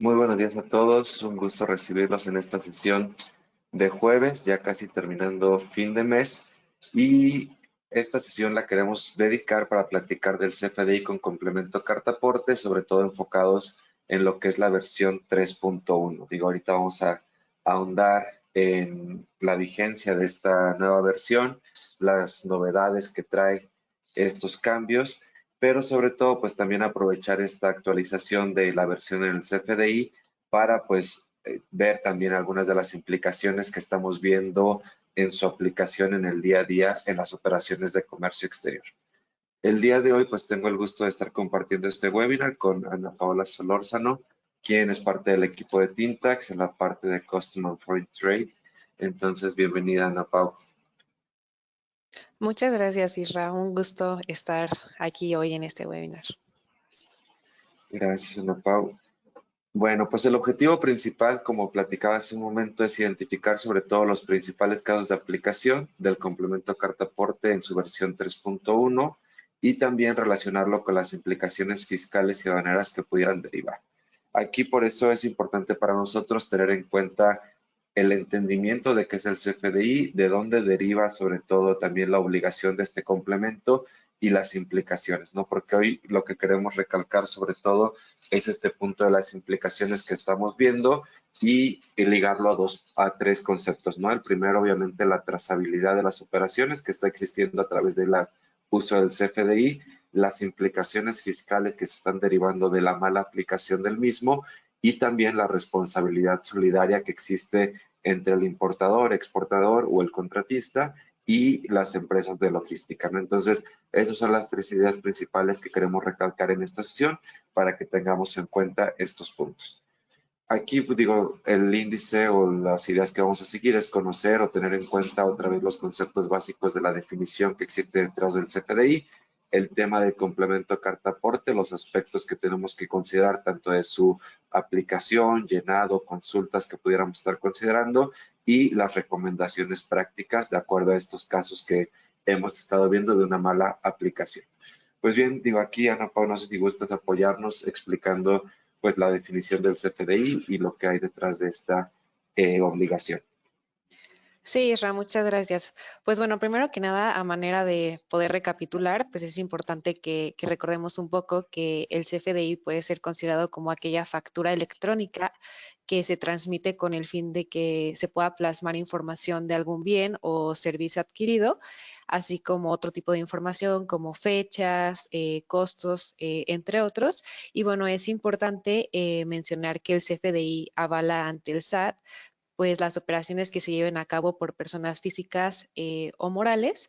Muy buenos días a todos, un gusto recibirlos en esta sesión de jueves, ya casi terminando fin de mes. Y esta sesión la queremos dedicar para platicar del CFDI con complemento carta aporte, sobre todo enfocados en lo que es la versión 3.1. Digo, ahorita vamos a ahondar en la vigencia de esta nueva versión, las novedades que trae estos cambios, pero sobre todo pues también aprovechar esta actualización de la versión en el CFDI para pues ver también algunas de las implicaciones que estamos viendo en su aplicación en el día a día en las operaciones de comercio exterior. El día de hoy pues tengo el gusto de estar compartiendo este webinar con Ana Paola Solórzano, quien es parte del equipo de Tintax en la parte de Custom and Foreign Trade. Entonces, bienvenida Ana Pau. Muchas gracias, Isra. Un gusto estar aquí hoy en este webinar. Gracias Ana Pau. Bueno, pues el objetivo principal, como platicaba hace un momento, es identificar sobre todo los principales casos de aplicación del complemento carta aporte en su versión 3.1 y también relacionarlo con las implicaciones fiscales y aduaneras que pudieran derivar. Aquí por eso es importante para nosotros tener en cuenta el entendimiento de qué es el CFDI, de dónde deriva sobre todo también la obligación de este complemento y las implicaciones, ¿no? Porque hoy lo que queremos recalcar sobre todo es este punto de las implicaciones que estamos viendo y ligarlo a tres conceptos, ¿no? El primero, obviamente, la trazabilidad de las operaciones que está existiendo a través del uso del CFDI, las implicaciones fiscales que se están derivando de la mala aplicación del mismo y también la responsabilidad solidaria que existe entre el importador, exportador o el contratista y las empresas de logística, ¿no? Entonces, esas son las tres ideas principales que queremos recalcar en esta sesión para que tengamos en cuenta estos puntos. Aquí, pues, digo, el índice o las ideas que vamos a seguir es conocer o tener en cuenta otra vez los conceptos básicos de la definición que existe detrás del CFDI, el tema del complemento carta aporte, los aspectos que tenemos que considerar tanto de su aplicación, llenado, consultas que pudiéramos estar considerando y las recomendaciones prácticas de acuerdo a estos casos que hemos estado viendo de una mala aplicación. Pues bien, digo aquí, Ana Pau, no sé si gustas apoyarnos explicando pues la definición del CFDI y lo que hay detrás de esta obligación. Sí, Isra, muchas gracias. Pues bueno, primero que nada, a manera de poder recapitular, pues es importante que recordemos un poco que el CFDI puede ser considerado como aquella factura electrónica que se transmite con el fin de que se pueda plasmar información de algún bien o servicio adquirido, así como otro tipo de información como fechas, costos, entre otros. Y bueno, es importante mencionar que el CFDI avala ante el SAT pues las operaciones que se lleven a cabo por personas físicas o morales.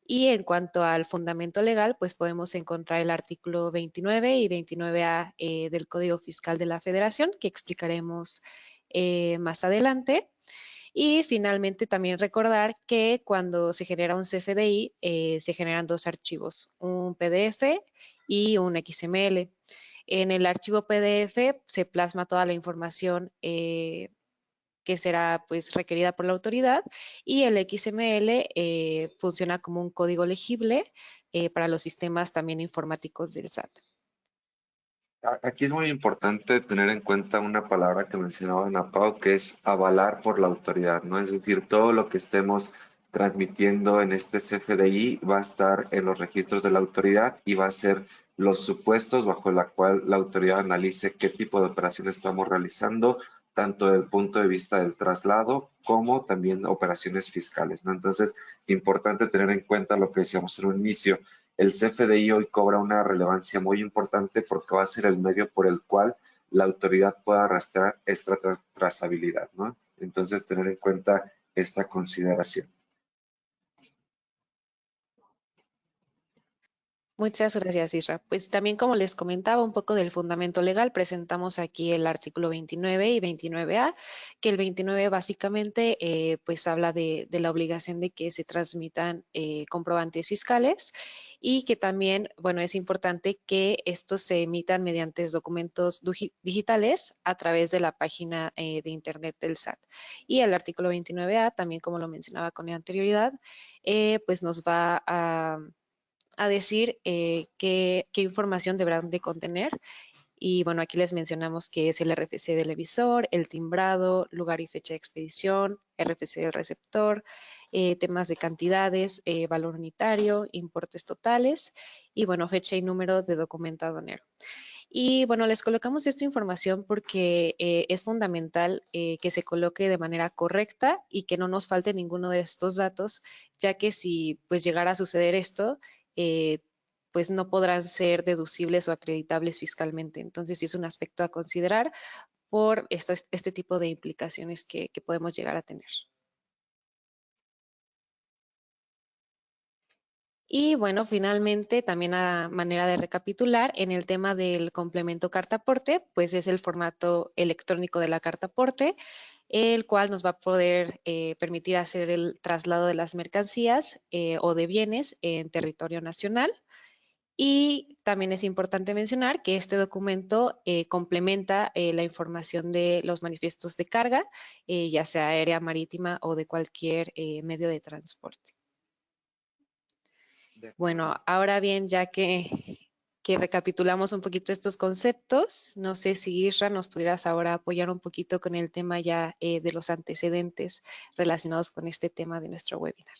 Y en cuanto al fundamento legal, pues podemos encontrar el artículo 29 y 29A del Código Fiscal de la Federación, que explicaremos más adelante. Y finalmente también recordar que cuando se genera un CFDI, se generan dos archivos, un PDF y un XML. En el archivo PDF se plasma toda la información que será pues requerida por la autoridad y el XML funciona como un código legible para los sistemas también informáticos del SAT. Aquí es muy importante tener en cuenta una palabra que mencionaba Ana Pau, que es avalar por la autoridad, ¿no? Es decir, todo lo que estemos transmitiendo en este CFDI va a estar en los registros de la autoridad y va a ser los supuestos bajo la cual la autoridad analice qué tipo de operación estamos realizando, tanto desde el punto de vista del traslado como también operaciones fiscales, ¿no? Entonces, importante tener en cuenta lo que decíamos en un inicio. El CFDI hoy cobra una relevancia muy importante porque va a ser el medio por el cual la autoridad pueda rastrear esta trazabilidad, ¿no? Entonces, tener en cuenta esta consideración. Muchas gracias, Isra. Pues también como les comentaba un poco del fundamento legal, presentamos aquí el artículo 29 y 29A, que el 29 básicamente pues habla de la obligación de que se transmitan comprobantes fiscales y que también, bueno, es importante que estos se emitan mediante documentos digitales a través de la página de internet del SAT. Y el artículo 29A, también como lo mencionaba con anterioridad, pues nos va a decir qué información deberán de contener Y bueno, aquí les mencionamos que es el RFC del emisor, el timbrado, lugar y fecha de expedición, RFC del receptor, temas de cantidades, valor unitario, importes totales y bueno, fecha y número de documento aduanero. Y bueno, les colocamos esta información porque es fundamental que se coloque de manera correcta y que no nos falte ninguno de estos datos, ya que si pues llegara a suceder esto, pues no podrán ser deducibles o acreditables fiscalmente. Entonces, sí es un aspecto a considerar por este tipo de implicaciones que podemos llegar a tener. Y bueno, finalmente, también a manera de recapitular, en el tema del complemento carta-aporte, pues es el formato electrónico de la carta-aporte, el cual nos va a poder permitir hacer el traslado de las mercancías o de bienes en territorio nacional. Y también es importante mencionar que este documento complementa la información de los manifiestos de carga, ya sea aérea, marítima o de cualquier medio de transporte. De acuerdo. Bueno, ahora bien, ya que recapitulamos un poquito estos conceptos, no sé si Isra nos pudieras ahora apoyar un poquito con el tema ya de los antecedentes relacionados con este tema de nuestro webinar.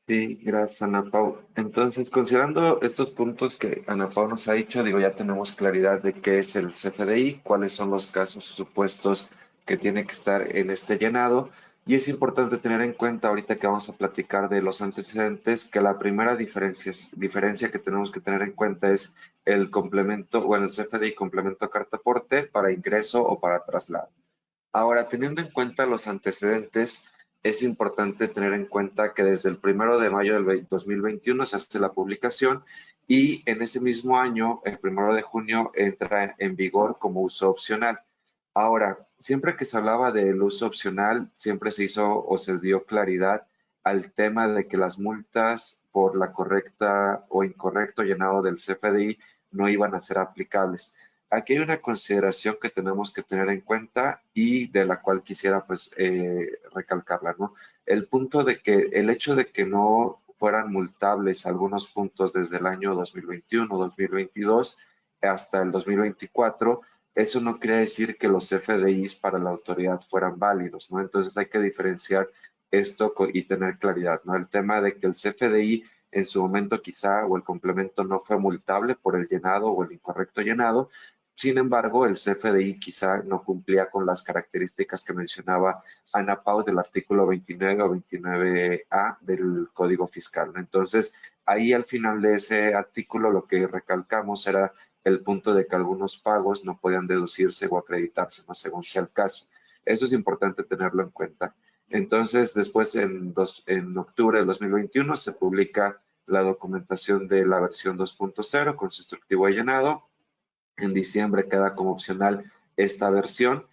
Sí, gracias, Ana Pau. Entonces, considerando estos puntos que Ana Pau nos ha dicho, digo, ya tenemos claridad de qué es el CFDI, cuáles son los casos supuestos que tiene que estar en este llenado. Y es importante tener en cuenta, ahorita que vamos a platicar de los antecedentes, que la primera diferencia que tenemos que tener en cuenta es el complemento, bueno, el CFDI complemento a carta aporte para ingreso o para traslado. Ahora, teniendo en cuenta los antecedentes, es importante tener en cuenta que desde el 1 de mayo del 2021 se hace la publicación y en ese mismo año, el 1 de junio, entra en vigor como uso opcional. Ahora, siempre que se hablaba del uso opcional, siempre se hizo o se dio claridad al tema de que las multas por la correcta o incorrecto llenado del CFDI no iban a ser aplicables. Aquí hay una consideración que tenemos que tener en cuenta y de la cual quisiera pues recalcarla, ¿no? El punto de que el hecho de que no fueran multables algunos puntos desde el año 2021, 2022 hasta el 2024, eso no quiere decir que los FDIs para la autoridad fueran válidos, ¿no? Entonces hay que diferenciar esto y tener claridad, ¿no? El tema de que el CFDI en su momento quizá o el complemento no fue multable por el llenado o el incorrecto llenado. Sin embargo, el CFDI quizá no cumplía con las características que mencionaba Ana Pau del artículo 29 o 29A del Código Fiscal, ¿no? Entonces, ahí al final de ese artículo lo que recalcamos era el punto de que algunos pagos no podían deducirse o acreditarse, ¿no? Según sea el caso. Eso es importante tenerlo en cuenta. Entonces, después en octubre de 2021 se publica la documentación de la versión 2.0 con su instructivo de llenado. En diciembre queda como opcional esta versión.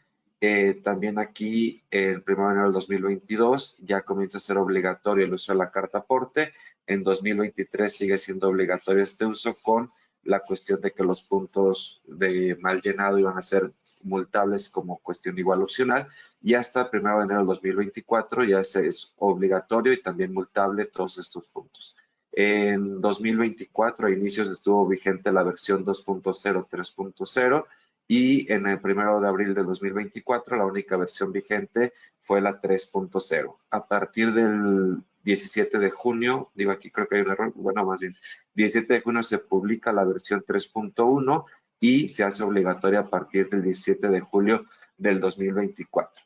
También aquí, el 1 de enero del 2022, ya comienza a ser obligatorio el uso de la carta aporte. En 2023 sigue siendo obligatorio este uso con la cuestión de que los puntos de mal llenado iban a ser multables como cuestión igual opcional. Y hasta el 1 de enero del 2024 ya es obligatorio y también multable todos estos puntos. En 2024, a inicios, estuvo vigente la versión 2.0, 3.0 y en el 1 de abril de 2024 la única versión vigente fue la 3.0. A partir del 17 de junio, digo aquí creo que hay un error, bueno, más bien, 17 de junio se publica la versión 3.1 y se hace obligatoria a partir del 17 de julio del 2024.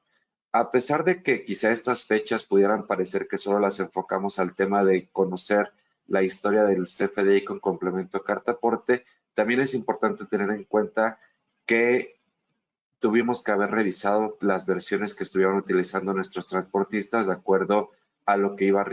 A pesar de que quizá estas fechas pudieran parecer que solo las enfocamos al tema de conocer la historia del CFDI con complemento carta aporte, también es importante tener en cuenta que tuvimos que haber revisado las versiones que estuvieron utilizando nuestros transportistas de acuerdo a lo que iba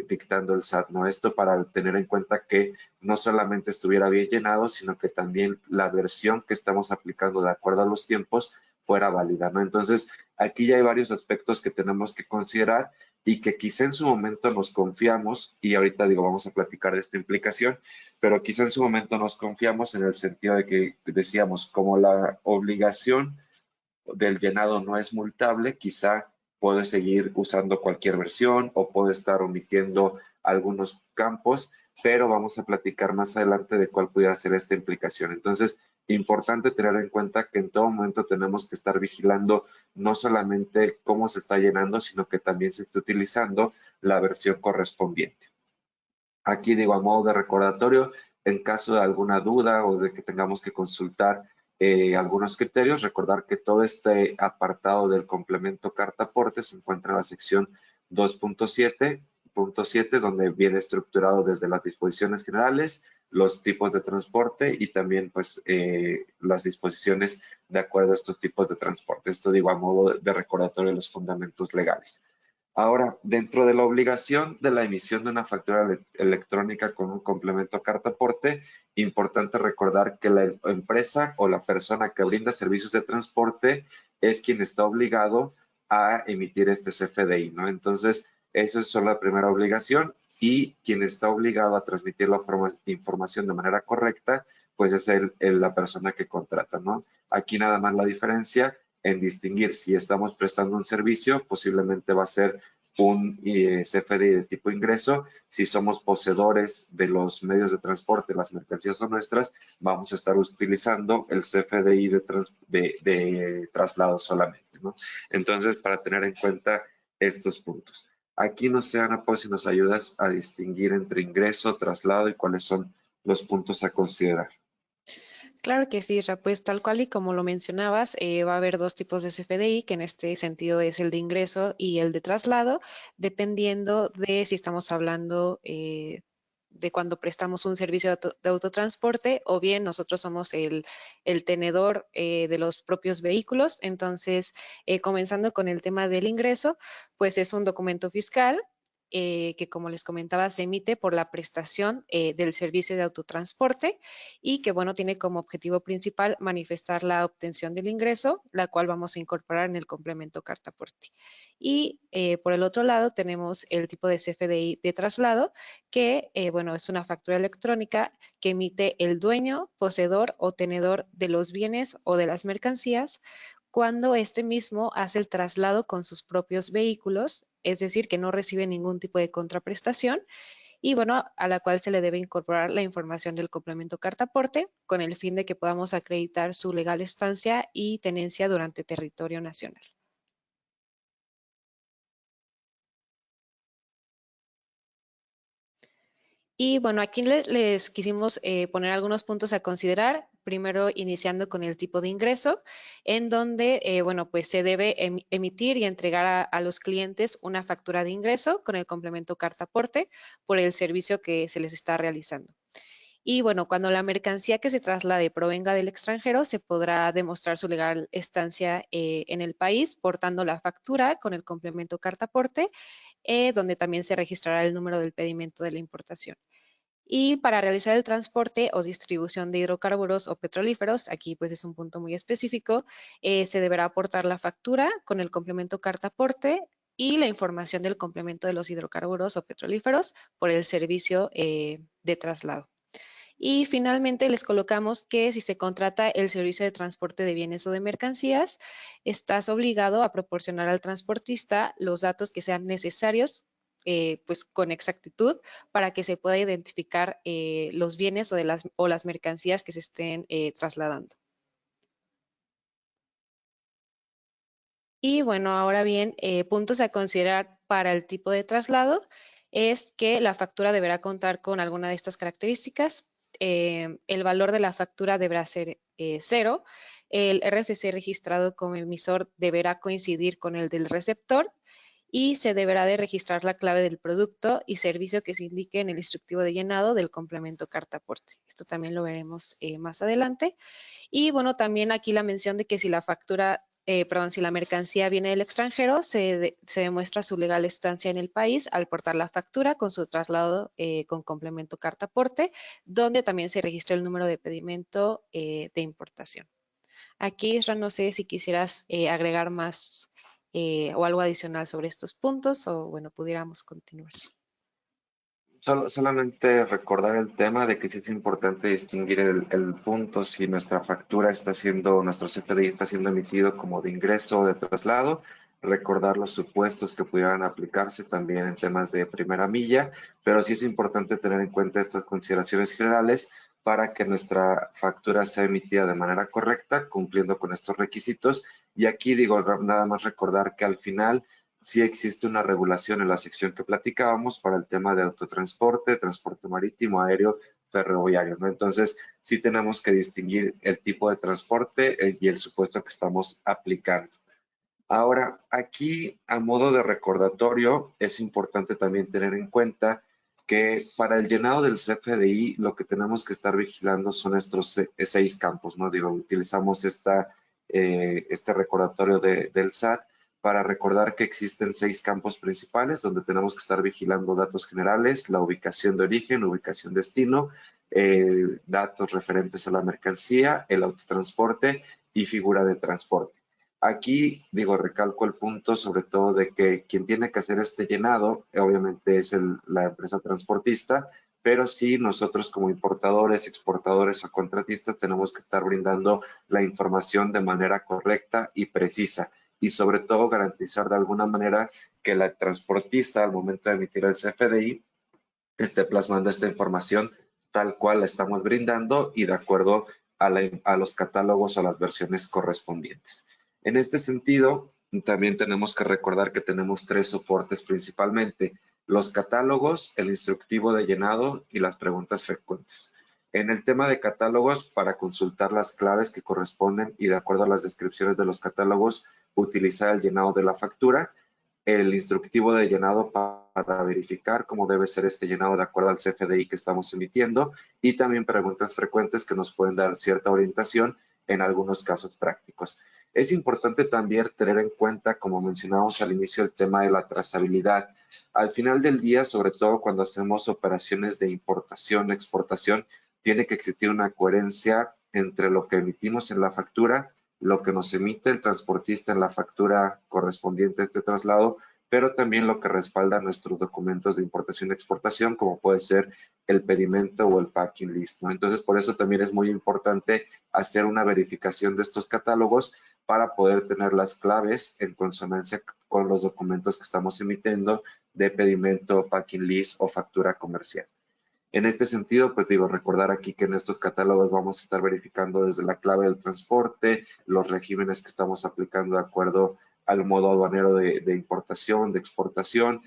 dictando el SAT, ¿no? Esto para tener en cuenta que no solamente estuviera bien llenado, sino que también la versión que estamos aplicando de acuerdo a los tiempos fuera válida, ¿no? Entonces, aquí ya hay varios aspectos que tenemos que considerar y que quizá en su momento nos confiamos, y ahorita digo, vamos a platicar de esta implicación, pero quizá en su momento nos confiamos en el sentido de que decíamos, como la obligación del llenado no es multable, quizá puede seguir usando cualquier versión o puede estar omitiendo algunos campos, pero vamos a platicar más adelante de cuál pudiera ser esta implicación. Entonces, Importante tener en cuenta que en todo momento tenemos que estar vigilando no solamente cómo se está llenando, sino que también se esté utilizando la versión correspondiente. Aquí digo, a modo de recordatorio, en caso de alguna duda o de que tengamos que consultar algunos criterios, recordar que todo este apartado del complemento carta aporte se encuentra en la sección 2.7, donde viene estructurado desde las disposiciones generales, los tipos de transporte y también pues las disposiciones de acuerdo a estos tipos de transporte. Esto digo a modo de recordatorio de los fundamentos legales. Ahora, dentro de la obligación de la emisión de una factura electrónica con un complemento carta aporte, importante recordar que la empresa o la persona que brinda servicios de transporte es quien está obligado a emitir este CFDI, ¿no? Entonces, esa es solo la primera obligación y quien está obligado a transmitir la información de manera correcta, pues es la persona que contrata, ¿no? Aquí nada más la diferencia en distinguir si estamos prestando un servicio, posiblemente va a ser un CFDI de tipo ingreso. Si somos poseedores de los medios de transporte, las mercancías son nuestras, vamos a estar utilizando el CFDI de traslado solamente, ¿no? Entonces, para tener en cuenta estos puntos. Aquí no sé, Ana, pues si nos ayudas a distinguir entre ingreso, traslado y cuáles son los puntos a considerar. Claro que sí, Isra, pues tal cual y como lo mencionabas, va a haber dos tipos de CFDI, que en este sentido es el de ingreso y el de traslado, dependiendo de si estamos hablando de cuando prestamos un servicio de autotransporte o bien nosotros somos el tenedor de los propios vehículos. Entonces, comenzando con el tema del ingreso, pues es un documento fiscal que, como les comentaba, se emite por la prestación del servicio de autotransporte y que, bueno, tiene como objetivo principal manifestar la obtención del ingreso, la cual vamos a incorporar en el complemento carta aporte. Y por el otro lado tenemos el tipo de CFDI de traslado, que, bueno, es una factura electrónica que emite el dueño, poseedor o tenedor de los bienes o de las mercancías cuando este mismo hace el traslado con sus propios vehículos, es decir, que no recibe ningún tipo de contraprestación y bueno, a la cual se le debe incorporar la información del complemento carta aporte con el fin de que podamos acreditar su legal estancia y tenencia durante territorio nacional. Y bueno, aquí les quisimos poner algunos puntos a considerar. Primero, iniciando con el tipo de ingreso, en donde, bueno, pues se debe emitir y entregar a los clientes una factura de ingreso con el complemento carta aporte por el servicio que se les está realizando. Y bueno, cuando la mercancía que se traslade provenga del extranjero, se podrá demostrar su legal estancia en el país portando la factura con el complemento carta aporte, donde también se registrará el número del pedimento de la importación. Y para realizar el transporte o distribución de hidrocarburos o petrolíferos, aquí pues es un punto muy específico, se deberá aportar la factura con el complemento carta aporte y la información del complemento de los hidrocarburos o petrolíferos por el servicio de traslado. Y finalmente les colocamos que si se contrata el servicio de transporte de bienes o de mercancías, estás obligado a proporcionar al transportista los datos que sean necesarios, pues con exactitud, para que se pueda identificar los bienes o las mercancías que se estén trasladando. Y bueno, ahora bien, puntos a considerar para el tipo de traslado es que la factura deberá contar con alguna de estas características. El valor de la factura deberá ser 0. El RFC registrado como emisor deberá coincidir con el del receptor y se deberá de registrar la clave del producto y servicio que se indique en el instructivo de llenado del complemento carta aporte. Esto también lo veremos más adelante. Y bueno, también aquí la mención de que si la factura, perdón, si la mercancía viene del extranjero, se demuestra su legal estancia en el país al portar la factura con su traslado con complemento carta aporte, donde también se registra el número de pedimento de importación. Aquí, Isra, no sé si quisieras agregar más o algo adicional sobre estos puntos o bueno, pudiéramos continuar. Solamente recordar el tema de que sí es importante distinguir el punto si nuestra factura está siendo, nuestro CFDI está siendo emitido como de ingreso o de traslado, recordar los supuestos que pudieran aplicarse también en temas de primera milla, pero sí es importante tener en cuenta estas consideraciones generales para que nuestra factura sea emitida de manera correcta, cumpliendo con estos requisitos. Y aquí digo, nada más recordar que al final sí existe una regulación en la sección que platicábamos para el tema de autotransporte, transporte marítimo, aéreo, ferroviario, ¿no? Entonces, sí tenemos que distinguir el tipo de transporte y el supuesto que estamos aplicando. Ahora, aquí a modo de recordatorio, es importante también tener en cuenta que para el llenado del CFDI lo que tenemos que estar vigilando son estos 6 campos, ¿no? Digo, utilizamos este recordatorio del SAT para recordar que existen 6 campos principales donde tenemos que estar vigilando datos generales, la ubicación de origen, ubicación destino, datos referentes a la mercancía, el autotransporte y figura de transporte. Aquí, digo, recalco el punto sobre todo de que quien tiene que hacer este llenado, obviamente es la empresa transportista, pero sí nosotros como importadores, exportadores o contratistas tenemos que estar brindando la información de manera correcta y precisa y sobre todo garantizar de alguna manera que la transportista al momento de emitir el CFDI esté plasmando esta información tal cual la estamos brindando y de acuerdo a los catálogos o las versiones correspondientes. En este sentido, también tenemos que recordar que tenemos 3 soportes principalmente: los catálogos, el instructivo de llenado y las preguntas frecuentes. En el tema de catálogos, para consultar las claves que corresponden y de acuerdo a las descripciones de los catálogos, utilizar el llenado de la factura, el instructivo de llenado para verificar cómo debe ser este llenado de acuerdo al CFDI que estamos emitiendo y también preguntas frecuentes que nos pueden dar cierta orientación en algunos casos prácticos. Es importante también tener en cuenta, como mencionábamos al inicio, el tema de la trazabilidad. Al final del día, sobre todo cuando hacemos operaciones de importación, exportación, tiene que existir una coherencia entre lo que emitimos en la factura, lo que nos emite el transportista en la factura correspondiente a este traslado, pero también lo que respalda nuestros documentos de importación y exportación, como puede ser el pedimento o el packing list, ¿no? Entonces, por eso también es muy importante hacer una verificación de estos catálogos para poder tener las claves en consonancia con los documentos que estamos emitiendo de pedimento, packing list o factura comercial. En este sentido, pues digo, recordar aquí que en estos catálogos vamos a estar verificando desde la clave del transporte, los regímenes que estamos aplicando de acuerdo al modo aduanero de importación, de exportación,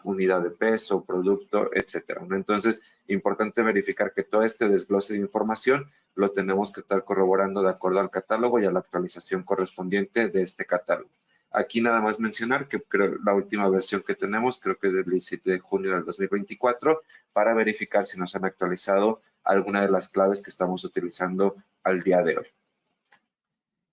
unidad de peso, producto, etcétera, ¿no? Entonces, importante verificar que todo este desglose de información lo tenemos que estar corroborando de acuerdo al catálogo y a la actualización correspondiente de este catálogo. Aquí nada más mencionar que creo la última versión que tenemos, creo que es del 17 de junio del 2024, para verificar si nos han actualizado alguna de las claves que estamos utilizando al día de hoy.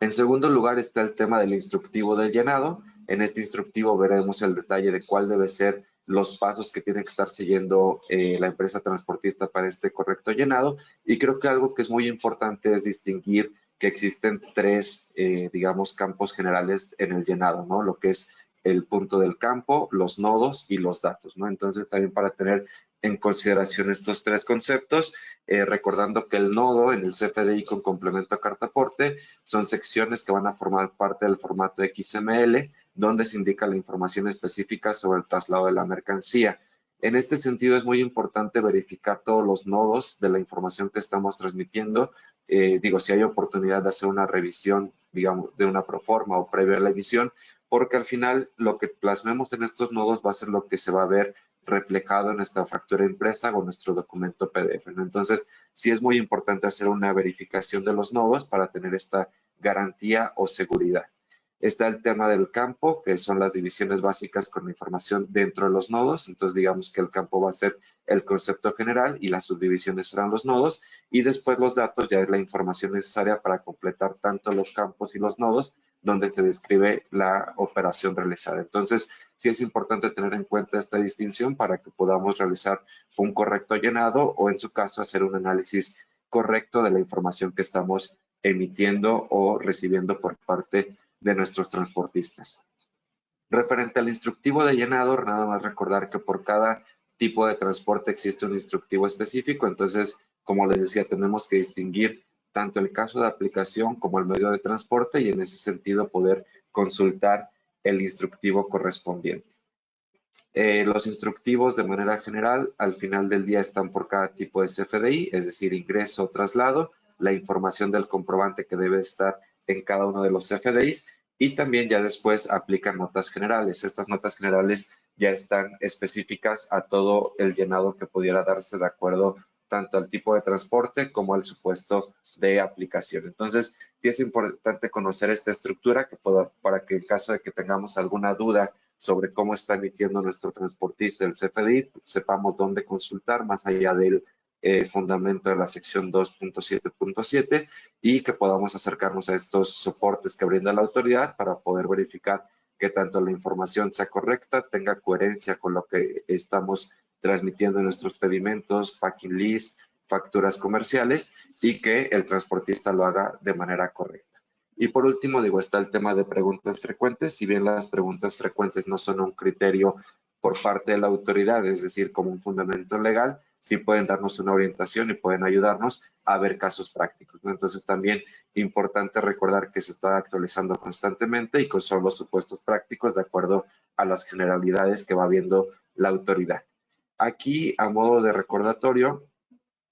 En segundo lugar está el tema del instructivo del llenado. En este instructivo veremos el detalle de cuál debe ser los pasos que tiene que estar siguiendo la empresa transportista para este correcto llenado. Y creo que algo que es muy importante es distinguir que existen 3, digamos, campos generales en el llenado, ¿no? Lo que es el punto del campo, los nodos y los datos, ¿no? Entonces, también para tener en consideración estos 3 conceptos, recordando que el nodo en el CFDI con complemento a cartaporte son secciones que van a formar parte del formato XML, donde se indica la información específica sobre el traslado de la mercancía. En este sentido, es muy importante verificar todos los nodos de la información que estamos transmitiendo. Digo, si hay oportunidad de hacer una revisión, digamos, de una proforma o previa a la emisión, porque al final lo que plasmemos en estos nodos va a ser lo que se va a ver reflejado en nuestra factura impresa o nuestro documento PDF, ¿no? Entonces, sí es muy importante hacer una verificación de los nodos para tener esta garantía o seguridad. Está el tema del campo, que son las divisiones básicas con la información dentro de los nodos. Entonces, digamos que el campo va a ser el concepto general y las subdivisiones serán los nodos. Y después los datos ya es la información necesaria para completar tanto los campos y los nodos donde se describe la operación realizada. Entonces, sí es importante tener en cuenta esta distinción para que podamos realizar un correcto llenado o, en su caso, hacer un análisis correcto de la información que estamos emitiendo o recibiendo por parte de nuestros transportistas. Referente al instructivo de llenado, nada más recordar que por cada tipo de transporte existe un instructivo específico. Entonces, como les decía, tenemos que distinguir tanto el caso de aplicación como el medio de transporte y en ese sentido poder consultar el instructivo correspondiente. Los instructivos de manera general al final del día están por cada tipo de CFDI, es decir, ingreso o traslado, la información del comprobante que debe estar en cada uno de los CFDIs y también ya después aplican notas generales. Estas notas generales ya están específicas a todo el llenado que pudiera darse de acuerdo tanto al tipo de transporte como al supuesto de aplicación. Entonces, sí es importante conocer esta estructura para que en caso de que tengamos alguna duda sobre cómo está emitiendo nuestro transportista el CFDI, sepamos dónde consultar más allá del fundamento de la sección 2.7.7 y que podamos acercarnos a estos soportes que brinda la autoridad para poder verificar que tanto la información sea correcta, tenga coherencia con lo que estamos transmitiendo en nuestros pedimentos, packing list, facturas comerciales y que el transportista lo haga de manera correcta. Y por último, digo, está el tema de preguntas frecuentes. Si bien las preguntas frecuentes no son un criterio por parte de la autoridad, es decir, como un fundamento legal, sí pueden darnos una orientación y pueden ayudarnos a ver casos prácticos, ¿no? Entonces también importante recordar que se está actualizando constantemente y que son los supuestos prácticos de acuerdo a las generalidades que va viendo la autoridad. Aquí, a modo de recordatorio,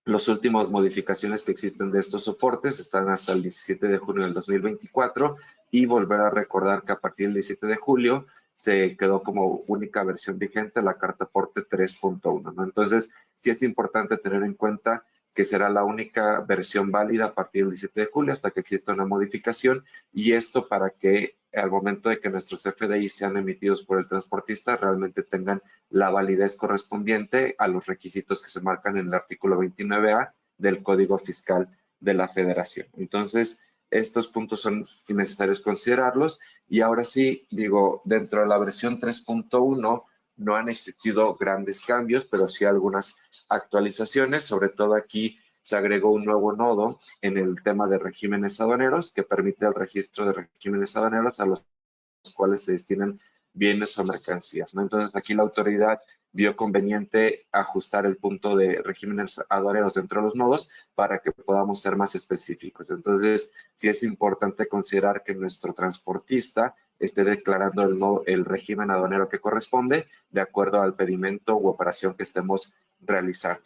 las últimas modificaciones que existen de estos soportes están hasta el 17 de junio del 2024 y volver a recordar que a partir del 17 de julio se quedó como única versión vigente la carta aporte 3.1, ¿no? Entonces, sí es importante tener en cuenta que será la única versión válida a partir del 17 de julio hasta que exista una modificación y esto para que al momento de que nuestros FDI sean emitidos por el transportista realmente tengan la validez correspondiente a los requisitos que se marcan en el artículo 29A del Código Fiscal de la Federación. Entonces, estos puntos son necesarios considerarlos y ahora sí, digo, dentro de la versión 3.1 no han existido grandes cambios, pero sí algunas actualizaciones, sobre todo aquí se agregó un nuevo nodo en el tema de regímenes aduaneros que permite el registro de regímenes aduaneros a los cuales se destinan bienes o mercancías, ¿no? Entonces aquí la autoridad vio conveniente ajustar el punto de regímenes aduaneros dentro de los nodos para que podamos ser más específicos. Entonces, sí es importante considerar que nuestro transportista esté declarando el régimen aduanero que corresponde de acuerdo al pedimento u operación que estemos realizando.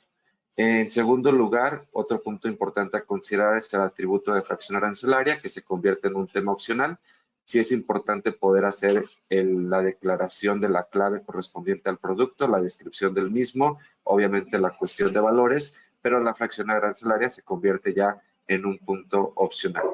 En segundo lugar, otro punto importante a considerar es el atributo de fracción arancelaria, que se convierte en un tema opcional. Sí es importante poder hacer la declaración de la clave correspondiente al producto, la descripción del mismo, obviamente la cuestión de valores, pero la fracción arancelaria se convierte ya en un punto opcional.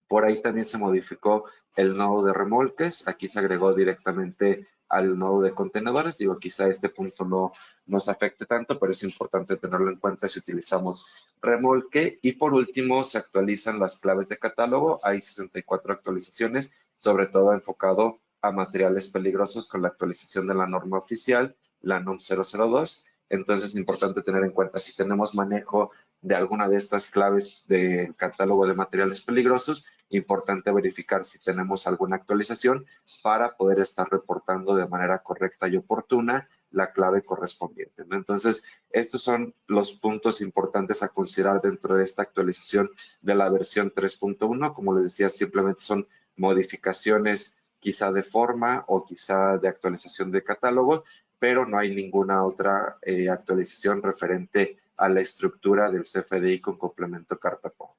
Por ahí también se modificó el nodo de remolques. Aquí se agregó directamente al nodo de contenedores. Digo, quizá este punto no nos afecte tanto, pero es importante tenerlo en cuenta si utilizamos remolque. Y por último, se actualizan las claves de catálogo. Hay 64 actualizaciones, sobre todo enfocado a materiales peligrosos con la actualización de la norma oficial, la NOM 002. Entonces es importante tener en cuenta si tenemos manejo de alguna de estas claves del catálogo de materiales peligrosos, importante verificar si tenemos alguna actualización para poder estar reportando de manera correcta y oportuna la clave correspondiente, ¿no? Entonces, estos son los puntos importantes a considerar dentro de esta actualización de la versión 3.1. Como les decía, simplemente son modificaciones quizá de forma o quizá de actualización de catálogo, pero no hay ninguna otra actualización referente a la estructura del CFDI con complemento carta aporte.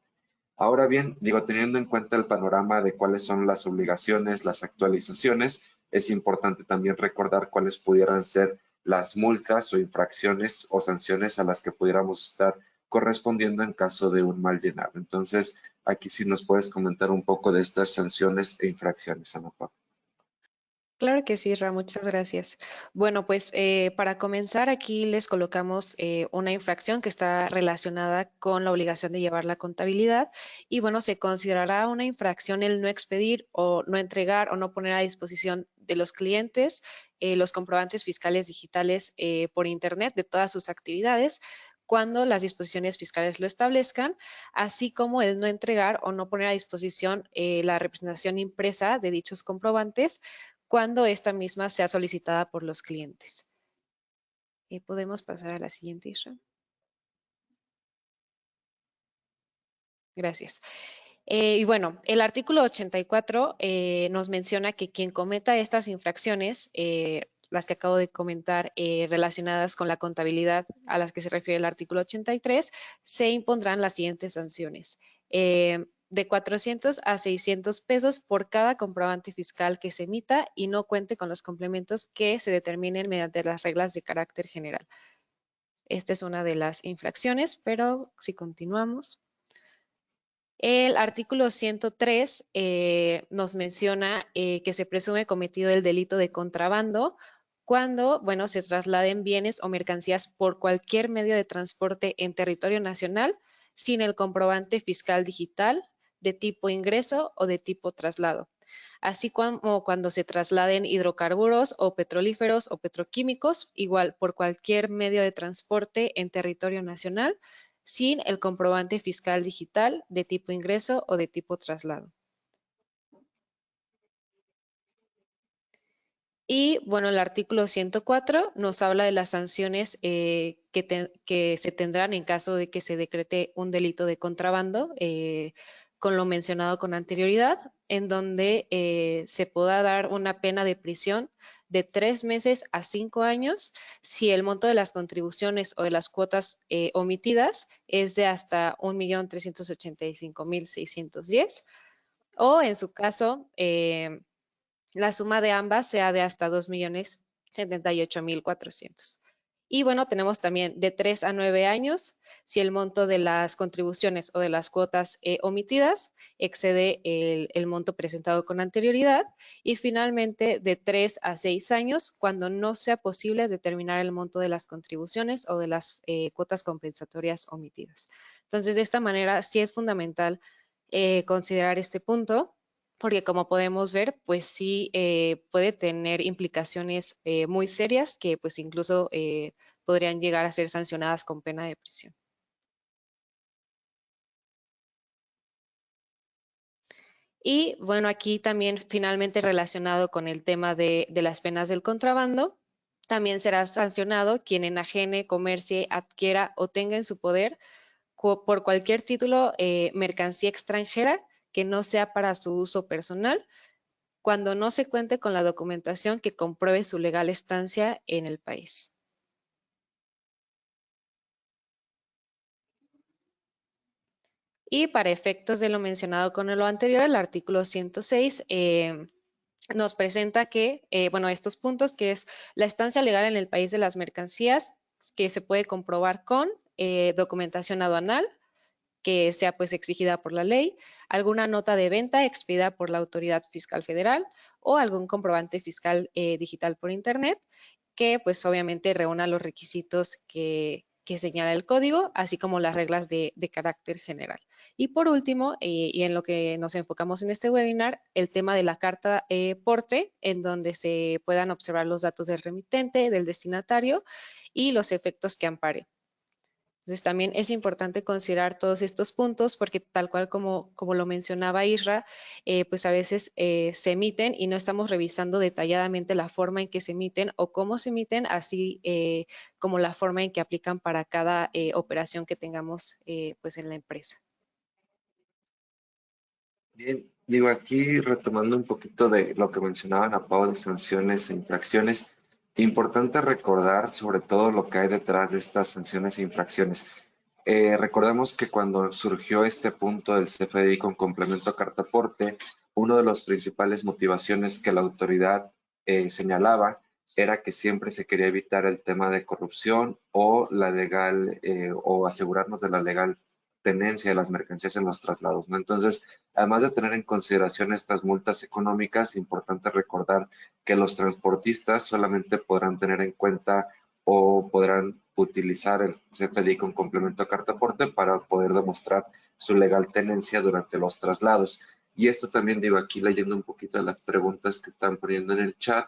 Ahora bien, digo, teniendo en cuenta el panorama de cuáles son las obligaciones, las actualizaciones, es importante también recordar cuáles pudieran ser las multas o infracciones o sanciones a las que pudiéramos estar correspondiendo en caso de un mal llenado. Entonces, aquí sí nos puedes comentar un poco de estas sanciones e infracciones, Ana Paula. Claro que sí, Ra, muchas gracias. Bueno, pues para comenzar aquí les colocamos una infracción que está relacionada con la obligación de llevar la contabilidad y bueno, se considerará una infracción el no expedir o no entregar o no poner a disposición de los clientes los comprobantes fiscales digitales por Internet de todas sus actividades cuando las disposiciones fiscales lo establezcan, así como el no entregar o no poner a disposición la representación impresa de dichos comprobantes cuando esta misma sea solicitada por los clientes. Podemos pasar a la siguiente, Isra. Gracias. Y bueno, el artículo 84 nos menciona que quien cometa estas infracciones, las que acabo de comentar relacionadas con la contabilidad a las que se refiere el artículo 83, se impondrán las siguientes sanciones. De 400 a 600 pesos por cada comprobante fiscal que se emita y no cuente con los complementos que se determinen mediante las reglas de carácter general. Esta es una de las infracciones, pero si continuamos. El artículo 103 nos menciona que se presume cometido el delito de contrabando cuando, bueno, se trasladen bienes o mercancías por cualquier medio de transporte en territorio nacional sin el comprobante fiscal digital de tipo ingreso o de tipo traslado, así como cuando se trasladen hidrocarburos o petrolíferos o petroquímicos, igual por cualquier medio de transporte en territorio nacional, sin el comprobante fiscal digital de tipo ingreso o de tipo traslado. Y bueno, el artículo 104 nos habla de las sanciones que se tendrán en caso de que se decrete un delito de contrabando, con lo mencionado con anterioridad, en donde se pueda dar una pena de prisión de 3 meses a 5 años si el monto de las contribuciones o de las cuotas omitidas es de hasta 1.385.610, o en su caso, la suma de ambas sea de hasta 2.078.400. Y bueno, tenemos también de 3 a 9 años si el monto de las contribuciones o de las cuotas omitidas excede el monto presentado con anterioridad. Y finalmente, de 3 a 6 años cuando no sea posible determinar el monto de las contribuciones o de las cuotas compensatorias omitidas. Entonces, de esta manera, sí es fundamental considerar este punto, porque como podemos ver, pues sí puede tener implicaciones muy serias que pues incluso podrían llegar a ser sancionadas con pena de prisión. Y bueno, aquí también finalmente relacionado con el tema de las penas del contrabando, también será sancionado quien enajene, comercie, adquiera o tenga en su poder por cualquier título mercancía extranjera que no sea para su uso personal, cuando no se cuente con la documentación que compruebe su legal estancia en el país. Y para efectos de lo mencionado con lo anterior, el artículo 106 nos presenta que, bueno, estos puntos, que es la estancia legal en el país de las mercancías, que se puede comprobar con documentación aduanal, que sea pues exigida por la ley, alguna nota de venta expedida por la Autoridad Fiscal Federal o algún comprobante fiscal digital por Internet que pues obviamente reúna los requisitos que señala el código, así como las reglas de carácter general. Y por último, y en lo que nos enfocamos en este webinar, el tema de la carta porte, en donde se puedan observar los datos del remitente, del destinatario y los efectos que ampare. Entonces también es importante considerar todos estos puntos porque tal cual como lo mencionaba Isra, pues a veces se emiten y no estamos revisando detalladamente la forma en que se emiten o cómo se emiten, así como la forma en que aplican para cada operación que tengamos pues en la empresa. Bien, digo aquí retomando un poquito de lo que mencionaban a Pau de sanciones e infracciones, importante recordar sobre todo lo que hay detrás de estas sanciones e infracciones. Recordemos que cuando surgió este punto del CFDI con complemento a cartaporte, uno de los principales motivaciones que la autoridad señalaba era que siempre se quería evitar el tema de corrupción o la legal o asegurarnos de la legal tenencia de las mercancías en los traslados, ¿no? Entonces, además de tener en consideración estas multas económicas, importante recordar que los transportistas solamente podrán tener en cuenta o podrán utilizar el CFDI con complemento a cartaporte para poder demostrar su legal tenencia durante los traslados. Y esto también digo aquí leyendo un poquito de las preguntas que están poniendo en el chat,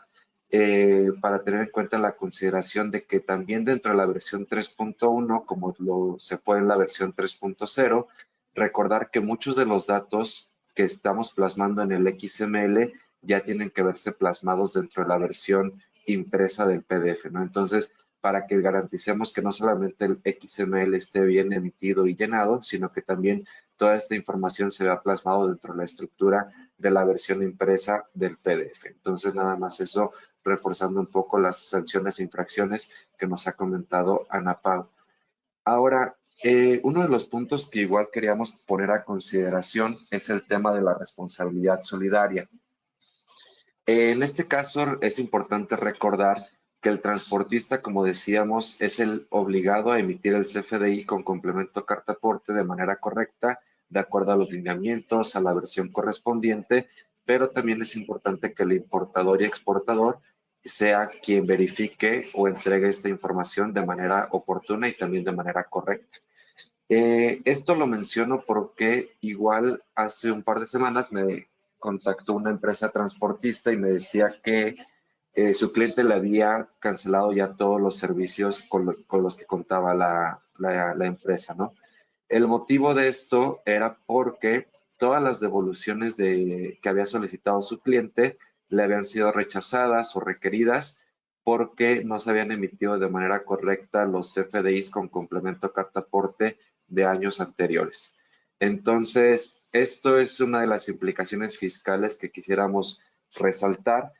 para tener en cuenta la consideración de que también dentro de la versión 3.1, como se fue en la versión 3.0, recordar que muchos de los datos que estamos plasmando en el XML ya tienen que verse plasmados dentro de la versión impresa del PDF, ¿no? Entonces, para que garanticemos que no solamente el XML esté bien emitido y llenado, sino que también toda esta información se vea plasmado dentro de la estructura de la versión impresa del PDF. Entonces, nada más eso reforzando un poco las sanciones e infracciones que nos ha comentado Ana Pau. Ahora, uno de los puntos que igual queríamos poner a consideración es el tema de la responsabilidad solidaria. En este caso es importante recordar que el transportista, como decíamos, es el obligado a emitir el CFDI con complemento carta aporte de manera correcta, de acuerdo a los lineamientos, a la versión correspondiente, pero también es importante que el importador y exportador sea quien verifique o entregue esta información de manera oportuna y también de manera correcta. Esto lo menciono porque igual hace un par de semanas me contactó una empresa transportista y me decía que su cliente le había cancelado ya todos los servicios con los que contaba la empresa, ¿no? El motivo de esto era porque todas las devoluciones que había solicitado su cliente le habían sido rechazadas o requeridas porque no se habían emitido de manera correcta los CFDIs con complemento carta aporte de años anteriores. Entonces, esto es una de las implicaciones fiscales que quisiéramos resaltar,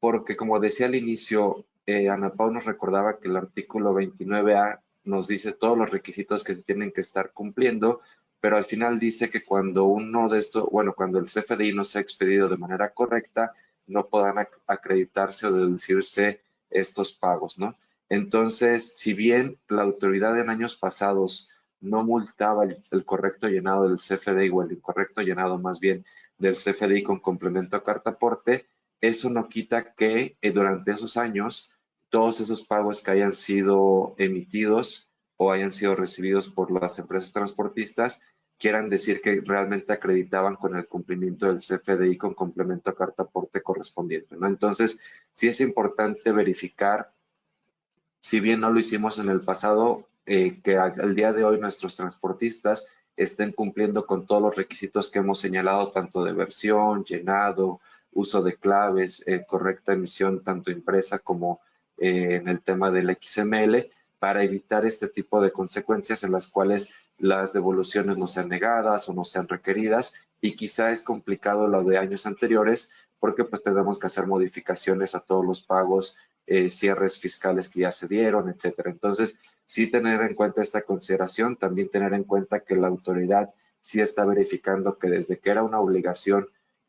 porque como decía al inicio, Ana Pau nos recordaba que el artículo 29A nos dice todos los requisitos que se tienen que estar cumpliendo, pero al final dice que cuando uno de estos, bueno, cuando el CFDI no se ha expedido de manera correcta, no podrán acreditarse o deducirse estos pagos, ¿no? Entonces, si bien la autoridad en años pasados no multaba el correcto llenado del CFDI o el incorrecto llenado más bien del CFDI con complemento a carta aporte, eso no quita que durante esos años todos esos pagos que hayan sido emitidos o hayan sido recibidos por las empresas transportistas quieran decir que realmente acreditaban con el cumplimiento del CFDI con complemento a carta aporte correspondiente, ¿no? Entonces, sí es importante verificar, si bien no lo hicimos en el pasado, que al día de hoy nuestros transportistas estén cumpliendo con todos los requisitos que hemos señalado, tanto de versión, llenado, uso de claves, correcta emisión tanto impresa como en el tema del XML, para evitar este tipo de consecuencias en las cuales las devoluciones no sean negadas o no sean requeridas, y quizá es complicado lo de años anteriores porque pues tenemos que hacer modificaciones a todos los pagos, cierres fiscales que ya se dieron, etcétera. Entonces, sí tener en cuenta esta consideración, también tener en cuenta que la autoridad sí está verificando que desde que era una obligación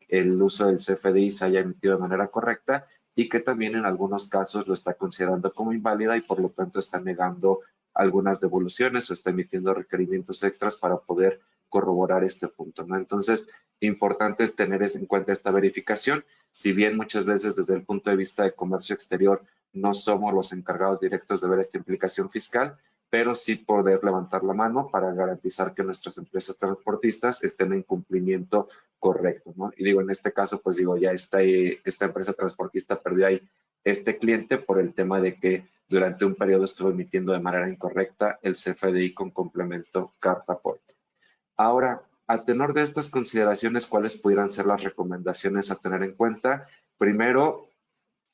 el uso del CFDI se haya emitido de manera correcta y que también en algunos casos lo está considerando como inválida y por lo tanto está negando algunas devoluciones o está emitiendo requerimientos extras para poder corroborar este punto, ¿no? Entonces, importante tener en cuenta esta verificación. Si bien muchas veces desde el punto de vista de comercio exterior no somos los encargados directos de ver esta implicación fiscal, pero sí poder levantar la mano para garantizar que nuestras empresas transportistas estén en cumplimiento correcto, ¿no? Y digo, en este caso, pues digo, ya esta empresa transportista perdió ahí este cliente por el tema de que durante un periodo estuvo emitiendo de manera incorrecta el CFDI con complemento carta aporte. Ahora, a tenor de estas consideraciones, ¿cuáles pudieran ser las recomendaciones a tener en cuenta? Primero,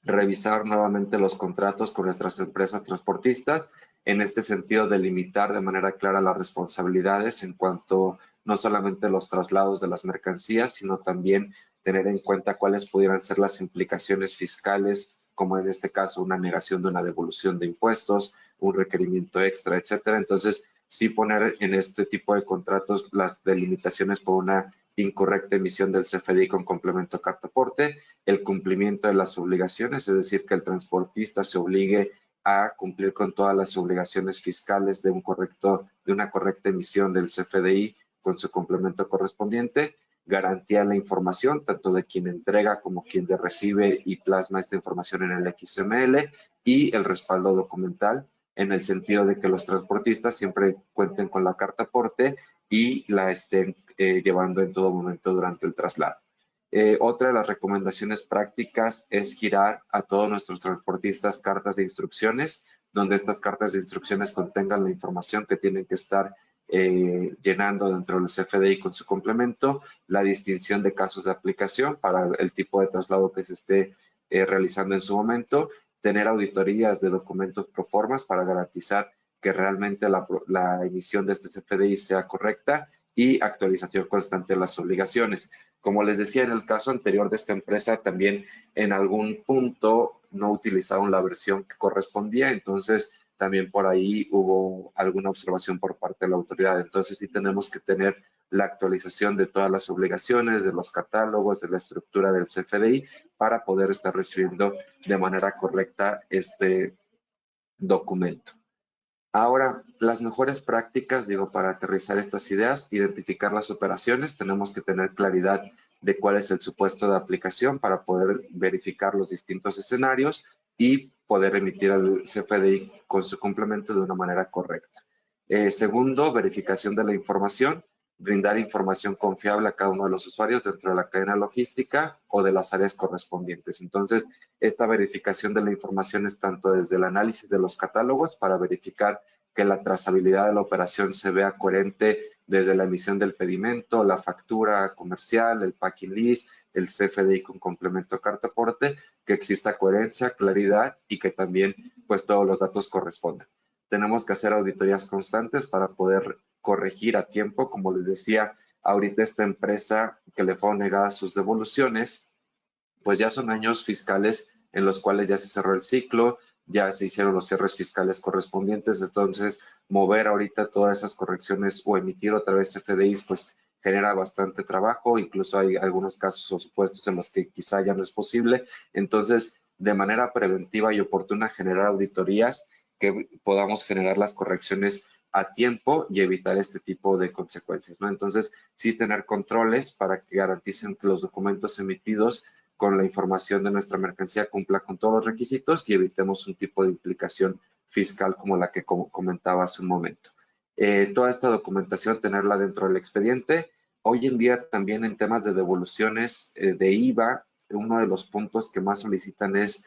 revisar nuevamente los contratos con nuestras empresas transportistas, en este sentido delimitar de manera clara las responsabilidades en cuanto no solamente los traslados de las mercancías, sino también tener en cuenta cuáles pudieran ser las implicaciones fiscales, como en este caso una negación de una devolución de impuestos, un requerimiento extra, etcétera. Entonces, sí poner en este tipo de contratos las delimitaciones por una incorrecta emisión del CFDI con complemento carta aporte, el cumplimiento de las obligaciones, es decir, que el transportista se obligue a cumplir con todas las obligaciones fiscales de una correcta emisión del CFDI con su complemento correspondiente, garantía la información, tanto de quien entrega como quien recibe y plasma esta información en el XML, y el respaldo documental, en el sentido de que los transportistas siempre cuenten con la carta aporte y la estén llevando en todo momento durante el traslado. Otra de las recomendaciones prácticas es girar a todos nuestros transportistas cartas de instrucciones, donde estas cartas de instrucciones contengan la información que tienen que estar llenando dentro del CFDI con su complemento, la distinción de casos de aplicación para el tipo de traslado que se esté realizando en su momento, tener auditorías de documentos pro formas para garantizar que realmente la emisión de este CFDI sea correcta y actualización constante de las obligaciones. Como les decía, en el caso anterior de esta empresa, también en algún punto no utilizaron la versión que correspondía, entonces también por ahí hubo alguna observación por parte de la autoridad. Entonces sí tenemos que tener la actualización de todas las obligaciones, de los catálogos, de la estructura del CFDI para poder estar recibiendo de manera correcta este documento. Ahora, las mejores prácticas, digo, para aterrizar estas ideas, identificar las operaciones, tenemos que tener claridad de cuál es el supuesto de aplicación para poder verificar los distintos escenarios y poder emitir el CFDI con su complemento de una manera correcta. Segundo, verificación de la información, brindar información confiable a cada uno de los usuarios dentro de la cadena logística o de las áreas correspondientes. Entonces, esta verificación de la información es tanto desde el análisis de los catálogos para verificar que la trazabilidad de la operación se vea coherente desde la emisión del pedimento, la factura comercial, el packing list, el CFDI con complemento carta aporte, que exista coherencia, claridad y que también pues todos los datos correspondan. Tenemos que hacer auditorías constantes para poder corregir a tiempo. Como les decía, ahorita esta empresa que le fueron negadas sus devoluciones, pues ya son años fiscales en los cuales ya se cerró el ciclo, ya se hicieron los cierres fiscales correspondientes, entonces mover ahorita todas esas correcciones o emitir otra vez FDIs, pues genera bastante trabajo, incluso hay algunos casos o supuestos en los que quizá ya no es posible, entonces de manera preventiva y oportuna generar auditorías que podamos generar las correcciones a tiempo y evitar este tipo de consecuencias, ¿no? Entonces, sí tener controles para que garanticen que los documentos emitidos con la información de nuestra mercancía cumpla con todos los requisitos y evitemos un tipo de implicación fiscal como la que comentaba hace un momento. Toda esta documentación, tenerla dentro del expediente. Hoy en día también en temas de devoluciones de IVA, uno de los puntos que más solicitan es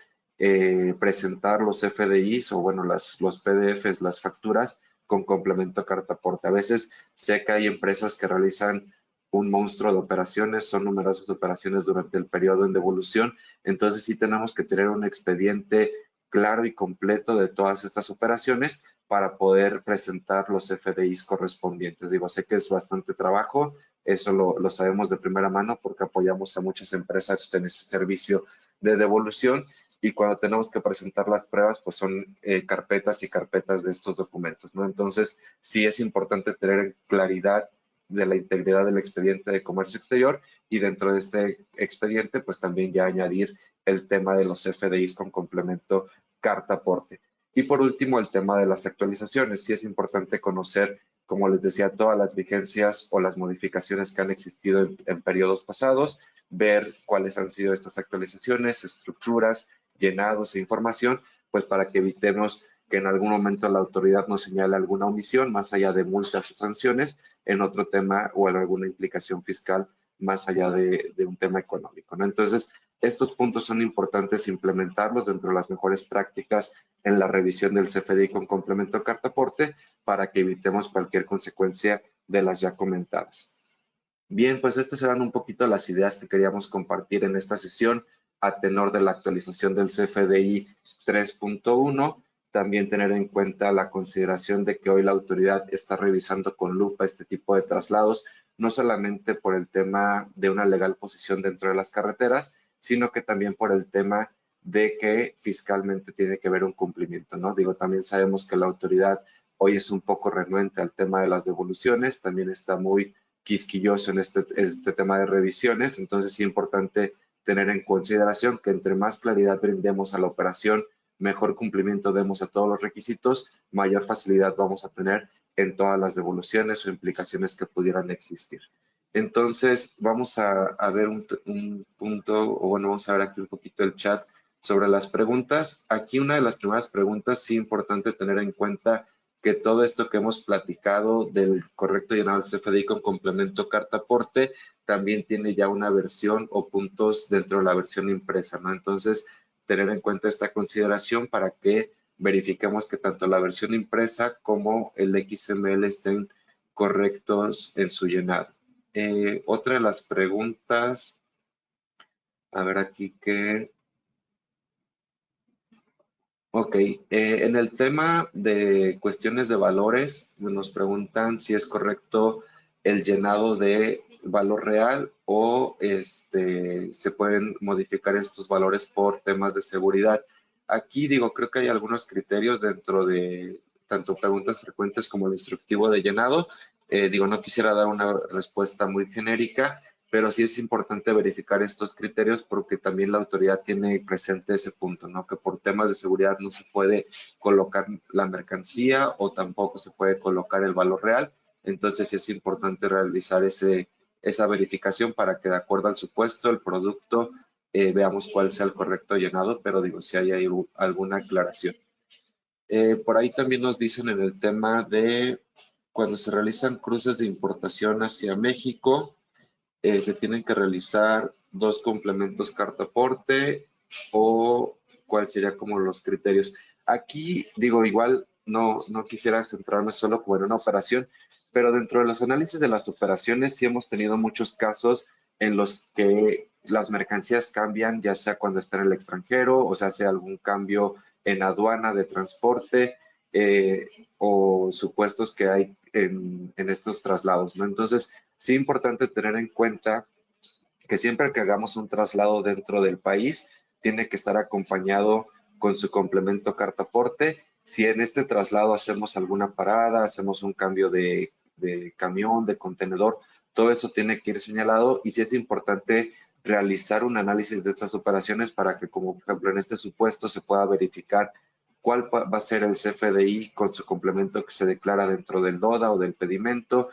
presentar los FDIs o bueno, los PDFs, las facturas con complemento carta aporte. A veces sé que hay empresas que realizan un monstruo de operaciones, son numerosas operaciones durante el periodo en devolución, entonces sí tenemos que tener un expediente claro y completo de todas estas operaciones para poder presentar los FDIs correspondientes. Digo, sé que es bastante trabajo, eso lo sabemos de primera mano porque apoyamos a muchas empresas en ese servicio de devolución y cuando tenemos que presentar las pruebas, pues son carpetas y carpetas de estos documentos, ¿no? Entonces, sí es importante tener claridad de la integridad del expediente de comercio exterior y dentro de este expediente, pues también ya añadir el tema de los FDIs con complemento carta aporte. Y por último, el tema de las actualizaciones. Sí es importante conocer, como les decía, todas las vigencias o las modificaciones que han existido en periodos pasados, ver cuáles han sido estas actualizaciones, estructuras, llenados e información, pues para que evitemos que en algún momento la autoridad nos señale alguna omisión, más allá de multas o sanciones, en otro tema o en alguna implicación fiscal, más allá de un tema económico, ¿no? Entonces, estos puntos son importantes implementarlos dentro de las mejores prácticas en la revisión del CFDI con complemento carta aporte para que evitemos cualquier consecuencia de las ya comentadas. Bien, pues estas eran un poquito las ideas que queríamos compartir en esta sesión a tenor de la actualización del CFDI 3.1. También tener en cuenta la consideración de que hoy la autoridad está revisando con lupa este tipo de traslados, no solamente por el tema de una legal posición dentro de las carreteras, sino que también por el tema de que fiscalmente tiene que haber un cumplimiento, ¿no? Digo, también sabemos que la autoridad hoy es un poco renuente al tema de las devoluciones, también está muy quisquilloso en este tema de revisiones, entonces es importante tener en consideración que entre más claridad brindemos a la operación, mejor cumplimiento demos a todos los requisitos, mayor facilidad vamos a tener en todas las devoluciones o implicaciones que pudieran existir. Entonces, vamos a ver un punto, o bueno, vamos a ver aquí un poquito el chat sobre las preguntas. Aquí una de las primeras preguntas, sí importante tener en cuenta que todo esto que hemos platicado del correcto llenado del CFDI con complemento carta aporte también tiene ya una versión o puntos dentro de la versión impresa, ¿no? Entonces, tener en cuenta esta consideración para que verifiquemos que tanto la versión impresa como el XML estén correctos en su llenado. Otra de las preguntas, a ver aquí que... Ok, en el tema de cuestiones de valores, nos preguntan si es correcto el llenado de valor real o se pueden modificar estos valores por temas de seguridad. Aquí digo, creo que hay algunos criterios dentro de tanto preguntas frecuentes como el instructivo de llenado. Digo, no quisiera dar una respuesta muy genérica, pero sí es importante verificar estos criterios porque también la autoridad tiene presente ese punto, ¿no? Que por temas de seguridad no se puede colocar la mercancía o tampoco se puede colocar el valor real. Entonces sí es importante realizar esa verificación para que de acuerdo al supuesto, el producto, veamos cuál sea el correcto llenado, pero digo, si hay ahí alguna aclaración. Por ahí también nos dicen en el tema de cuando se realizan cruces de importación hacia México, se tienen que realizar 2 complementos carta aporte o cuál sería como los criterios. Aquí digo, igual no quisiera centrarme solo como en una operación, pero dentro de los análisis de las operaciones sí hemos tenido muchos casos en los que las mercancías cambian, ya sea cuando está en el extranjero o se hace algún cambio en aduana de transporte eh, o supuestos que hay en estos traslados, ¿no? Entonces, sí es importante tener en cuenta que siempre que hagamos un traslado dentro del país, tiene que estar acompañado con su complemento carta aporte. Si en este traslado hacemos alguna parada, hacemos un cambio de camión, de contenedor, todo eso tiene que ir señalado y sí es importante realizar un análisis de estas operaciones para que, como por ejemplo en este supuesto, se pueda verificar cuál va a ser el CFDI con su complemento que se declara dentro del DODA o del pedimento,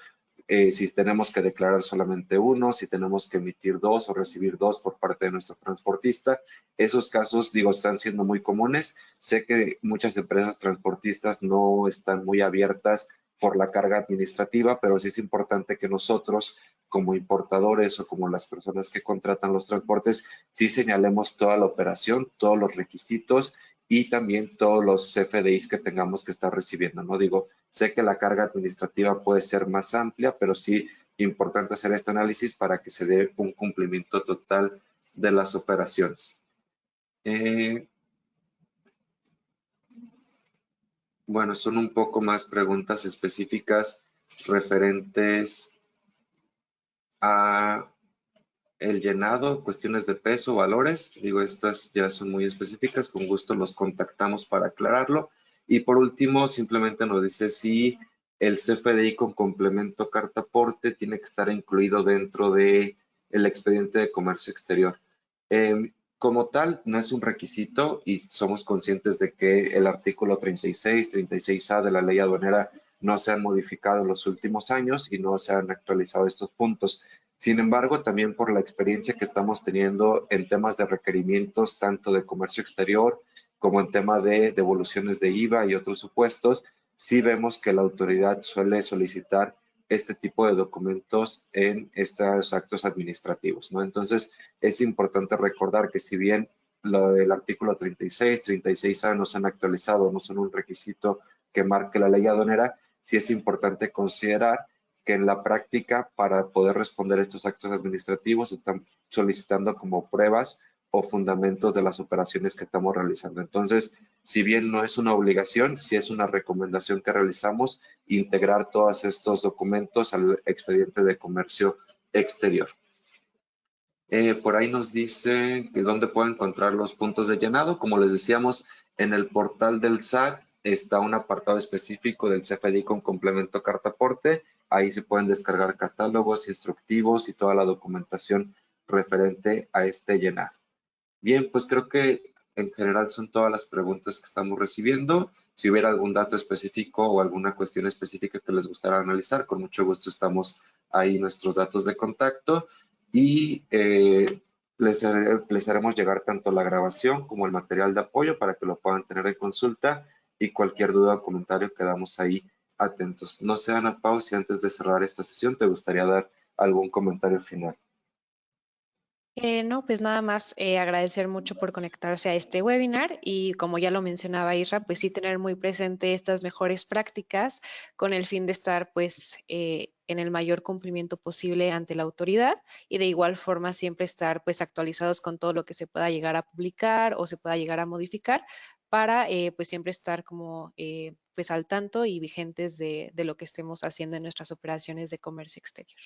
si tenemos que declarar solamente uno, si tenemos que emitir dos o recibir dos por parte de nuestro transportista. Esos casos, digo, están siendo muy comunes. Sé que muchas empresas transportistas no están muy abiertas por la carga administrativa, pero sí es importante que nosotros, como importadores o como las personas que contratan los transportes, sí señalemos toda la operación, todos los requisitos y también todos los CFDIs que tengamos que estar recibiendo, ¿no? Digo, sé que la carga administrativa puede ser más amplia, pero sí importante hacer este análisis para que se dé un cumplimiento total de las operaciones. Bueno, son un poco más preguntas específicas referentes a el llenado, cuestiones de peso, valores. Digo, estas ya son muy específicas, con gusto los contactamos para aclararlo. Y por último, simplemente nos dice si el CFDI con complemento carta aporte tiene que estar incluido dentro de el expediente de comercio exterior. Como tal, no es un requisito y somos conscientes de que el artículo 36, 36A de la ley aduanera no se han modificado en los últimos años y no se han actualizado estos puntos. Sin embargo, también por la experiencia que estamos teniendo en temas de requerimientos, tanto de comercio exterior como en tema de devoluciones de IVA y otros supuestos, sí vemos que la autoridad suele solicitar este tipo de documentos en estos actos administrativos, ¿no? Entonces, es importante recordar que si bien lo del artículo 36, 36A no se han actualizado, no son un requisito que marque la ley aduanera, sí es importante considerar que en la práctica, para poder responder a estos actos administrativos, están solicitando como pruebas o fundamentos de las operaciones que estamos realizando. Entonces, si bien no es una obligación, sí es una recomendación que realizamos, integrar todos estos documentos al expediente de comercio exterior. Por ahí nos dice que dónde puedo encontrar los puntos de llenado. Como les decíamos, en el portal del SAT está un apartado específico del CFDI con complemento carta aporte. Ahí se pueden descargar catálogos, instructivos y toda la documentación referente a este llenado. Bien, pues creo que en general son todas las preguntas que estamos recibiendo. Si hubiera algún dato específico o alguna cuestión específica que les gustara analizar, con mucho gusto estamos ahí nuestros datos de contacto y les haremos llegar tanto la grabación como el material de apoyo para que lo puedan tener en consulta y cualquier duda o comentario quedamos ahí atentos. No sé, Ana Pau, si antes de cerrar esta sesión te gustaría dar algún comentario final. No, pues nada más agradecer mucho por conectarse a este webinar y como ya lo mencionaba Isra, pues sí tener muy presente estas mejores prácticas con el fin de estar pues en el mayor cumplimiento posible ante la autoridad y de igual forma siempre estar pues actualizados con todo lo que se pueda llegar a publicar o se pueda llegar a modificar para pues siempre estar como pues al tanto y vigentes de lo que estemos haciendo en nuestras operaciones de comercio exterior.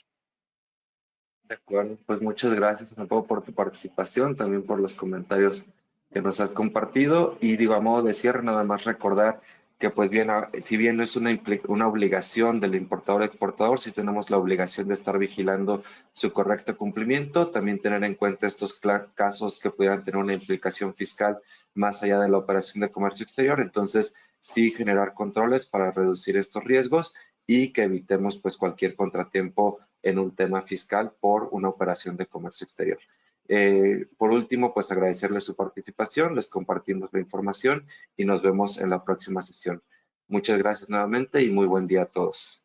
De acuerdo, pues muchas gracias, Ana por tu participación, también por los comentarios que nos has compartido. Y digo, a modo de cierre, nada más recordar que, pues bien, si bien no es una obligación del importador o exportador, sí tenemos la obligación de estar vigilando su correcto cumplimiento, también tener en cuenta estos casos que pudieran tener una implicación fiscal más allá de la operación de comercio exterior. Entonces, sí generar controles para reducir estos riesgos y que evitemos pues cualquier contratiempo en un tema fiscal por una operación de comercio exterior. Por último, pues agradecerles su participación, les compartimos la información y nos vemos en la próxima sesión. Muchas gracias nuevamente y muy buen día a todos.